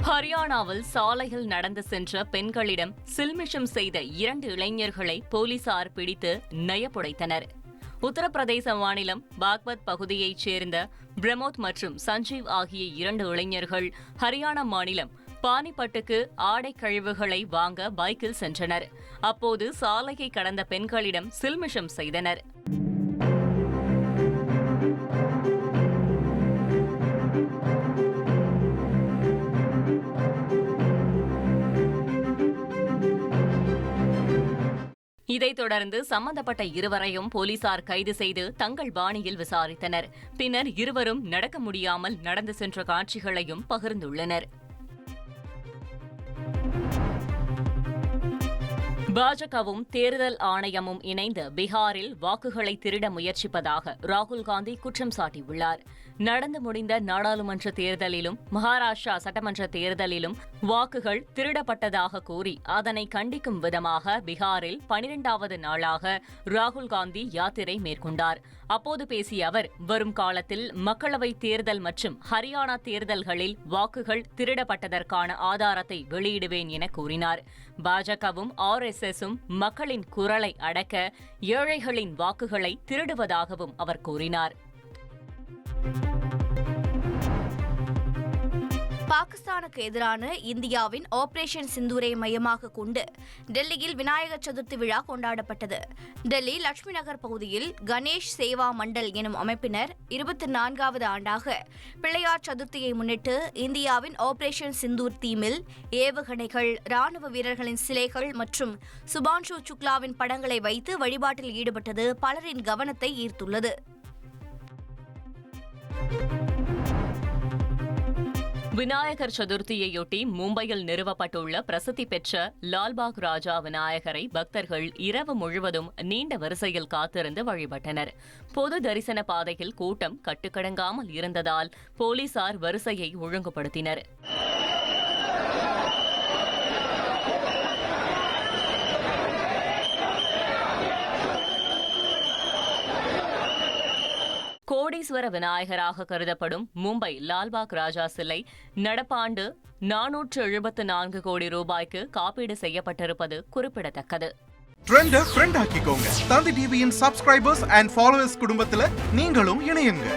ஹரியானாவில் சாலையில் நடந்து சென்ற பெண்களிடம் சில்மிஷம் செய்த 2 இளைஞர்களை போலீசார் பிடித்து நயப்புடைத்தனர். உத்தரப்பிரதேச மாநிலம் பாக்பத் பகுதியைச் சேர்ந்த பிரமோத் மற்றும் சஞ்சீவ் ஆகிய 2 இளைஞர்கள் ஹரியானா மாநிலம் பானிபட்டுக்கு ஆடை கழிவுகளை வாங்க பைக்கில் சென்றனர். அப்போது சாலையை கடந்த பெண்களிடம் சில்மிஷம் செய்தனர். இதைத் தொடர்ந்து சம்பந்தப்பட்ட இருவரையும் போலீசார் கைது செய்து தங்கள் பாணியில் விசாரித்தனர். பின்னர் இருவரும் நடக்க முடியாமல் நடந்து சென்ற காட்சிகளையும் பகிர்ந்துள்ளனர். பாஜகவும் தேர்தல் ஆணையமும் இணைந்து பீகாரில் வாக்குகளை திருட முயற்சிப்பதாக ராகுல் காந்தி குற்றம் சாட்டியுள்ளார். நடந்து முடிந்த நாடாளுமன்ற தேர்தலிலும் மகாராஷ்டிரா சட்டமன்ற தேர்தலிலும் வாக்குகள் திருடப்பட்டதாக கூறி அதனை கண்டிக்கும் விதமாக பீகாரில் 12வது நாளாக ராகுல் காந்தி யாத்திரை மேற்கொண்டார். அப்போது பேசிய அவர், வரும் காலத்தில் மக்களவைத் தேர்தல் மற்றும் ஹரியானா தேர்தல்களில் வாக்குகள் திருடப்பட்டதற்கான ஆதாரத்தை வெளியிடுவேன் என கூறினார். பாஜகவும் RSSம் மக்களின் குரலை அடக்க ஏழைகளின் வாக்குகளை திருடுவதாகவும் அவர் கூறினார். பாகிஸ்தானுக்கு எதிரான இந்தியாவின் ஆபரேஷன் சிந்தூரை மையமாக கொண்டு டெல்லியில் விநாயகர் சதுர்த்தி விழா கொண்டாடப்பட்டது. டெல்லி லட்சுமி நகர் பகுதியில் கணேஷ் சேவா மண்டல் எனும் அமைப்பினர் 24வது ஆண்டாக பிள்ளையார் சதுர்த்தியை முன்னிட்டு இந்தியாவின் ஆபரேஷன் சிந்தூர் தீமில் ஏவுகணைகள், ராணுவ வீரர்களின் சிலைகள் மற்றும் சுபான்ஷு சுக்லாவின் படங்களை வைத்து வழிபாட்டில் ஈடுபட்டது பலரின் கவனத்தை ஈர்த்துள்ளது. விநாயகர் சதுர்த்தியையொட்டி மும்பையில் நிறுவப்பட்டுள்ள பிரசித்தி பெற்ற லால்பாக் ராஜா விநாயகரை பக்தர்கள் இரவு முழுவதும் நீண்ட வரிசையில் காத்திருந்து வழிபட்டனர். பொது தரிசன பாதையில் கூட்டம் கட்டுக்கடங்காமல் இருந்ததால் போலீசார் வரிசையை ஒழுங்குபடுத்தினர். கோடீஸ்வர விநாயகராக கருதப்படும் மும்பை லால்பாக் ராஜா சிலை நடப்பாண்டு 474 கோடி ரூபாய்க்கு காப்பீடு செய்யப்பட்டிருப்பது குறிப்பிடத்தக்கது. ட்ரெண்ட் ஆக்கிக்கோங்க. தந்தி டிவியின் சப்ஸ்கிரைபர்ஸ் அண்ட் ஃபாலோவர்ஸ் குடும்பத்துல நீங்களும் இணையுங்க.